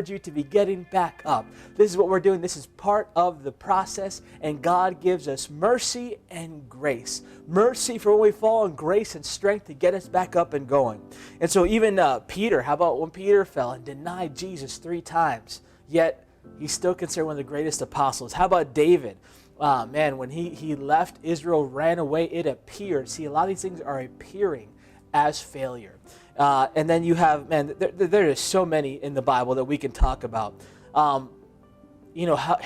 You to be getting back up. This is what we're doing. This is part of the process, and God gives us mercy and grace. Mercy for when we fall, and grace and strength to get us back up and going. And so even Peter, how about when Peter fell and denied Jesus 3 times, yet he's still considered one of the greatest apostles. How about David? When he left Israel, ran away, it appeared. See, a lot of these things are appearing as failure. And then you have, there is so many in the Bible that we can talk about. How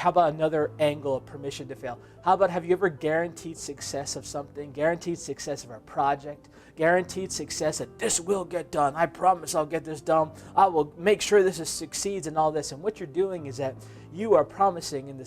about another angle of permission to fail? How about, have you ever guaranteed success of something, guaranteed success of a project, guaranteed success that this will get done, I promise I'll get this done, I will make sure this succeeds and all this. And what you're doing is that you are promising in the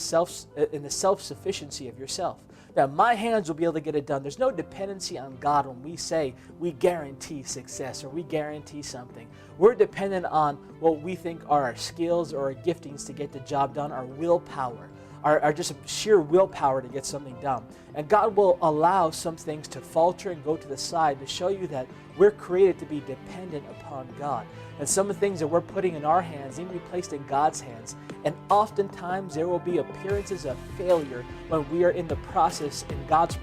self-sufficiency of yourself. That my hands will be able to get it done. There's no dependency on God when we say we guarantee success or we guarantee something. We're dependent on what we think are our skills or our giftings to get the job done, our willpower, our just sheer willpower to get something done. And God will allow some things to falter and go to the side to show you that we're created to be dependent upon God. And some of the things that we're putting in our hands need to be placed in God's hands. And oftentimes there will be appearances of failure when we are in the process, in God's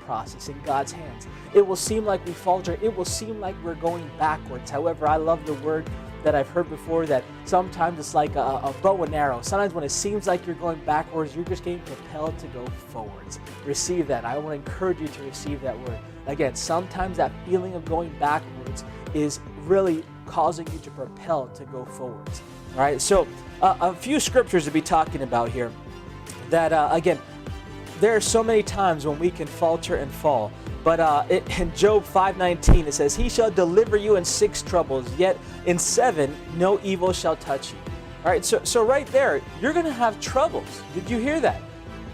hands. It will seem like we falter. It will seem like we're going backwards. However, I love the word that I've heard before that sometimes it's like a bow and arrow. Sometimes when it seems like you're going backwards, you're just getting propelled to go forwards. Receive that. I want to encourage you to receive that word. Again, sometimes that feeling of going backwards is really causing you to propel to go forwards. All right, so a few scriptures to be talking about here that, again, there are so many times when we can falter and fall. But in Job 5:19, it says, He shall deliver you in 6 troubles, yet in 7 no evil shall touch you. All right, so right there, you're going to have troubles. Did you hear that?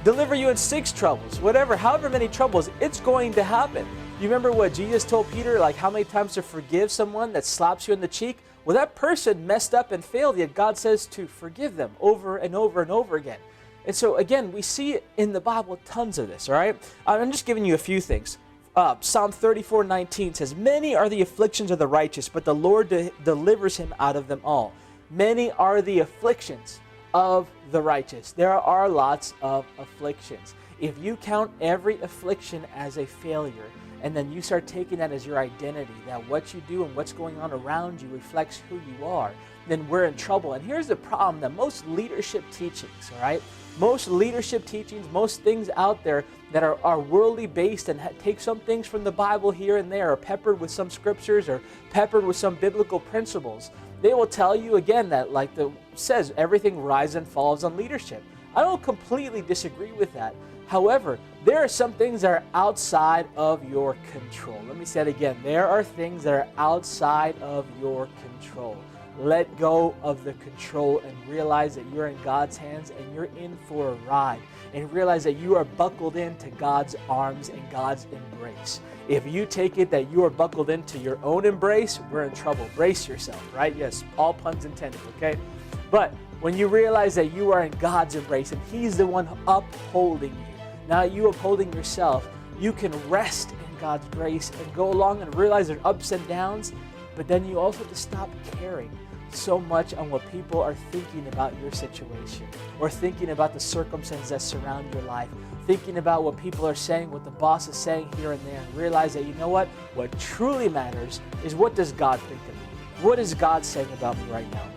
Deliver you in 6 troubles, however many troubles, it's going to happen. You remember what Jesus told Peter, like how many times to forgive someone that slaps you in the cheek? Well, that person messed up and failed, yet God says to forgive them over and over and over again. And so, again, we see in the Bible tons of this, all right? I'm just giving you a few things. Psalm 34:19 says, Many are the afflictions of the righteous, but the Lord delivers him out of them all. Many are the afflictions of the righteous. There are lots of afflictions. If you count every affliction as a failure, and then you start taking that as your identity, that what you do and what's going on around you reflects who you are, then we're in trouble. And here's the problem, that most leadership teachings, all right? Most leadership teachings, most things out there that are worldly based and take some things from the Bible here and there, or peppered with some scriptures or peppered with some biblical principles, they will tell you again that, like the says, everything rises and falls on leadership. I don't completely disagree with that. However, there are some things that are outside of your control. Let me say it again. There are things that are outside of your control. Let go of the control and realize that you're in God's hands and you're in for a ride. And realize that you are buckled into God's arms and God's embrace. If you take it that you are buckled into your own embrace, we're in trouble. Brace yourself, right? Yes, all puns intended, okay? But when you realize that you are in God's embrace and He's the one upholding you, now you upholding yourself, you can rest in God's grace and go along and realize there's ups and downs, but then you also have to stop caring so much on what people are thinking about your situation, or thinking about the circumstances that surround your life, thinking about what people are saying, what the boss is saying here and there, and realize that, you know what truly matters is, what does God think of me? What is God saying about me right now?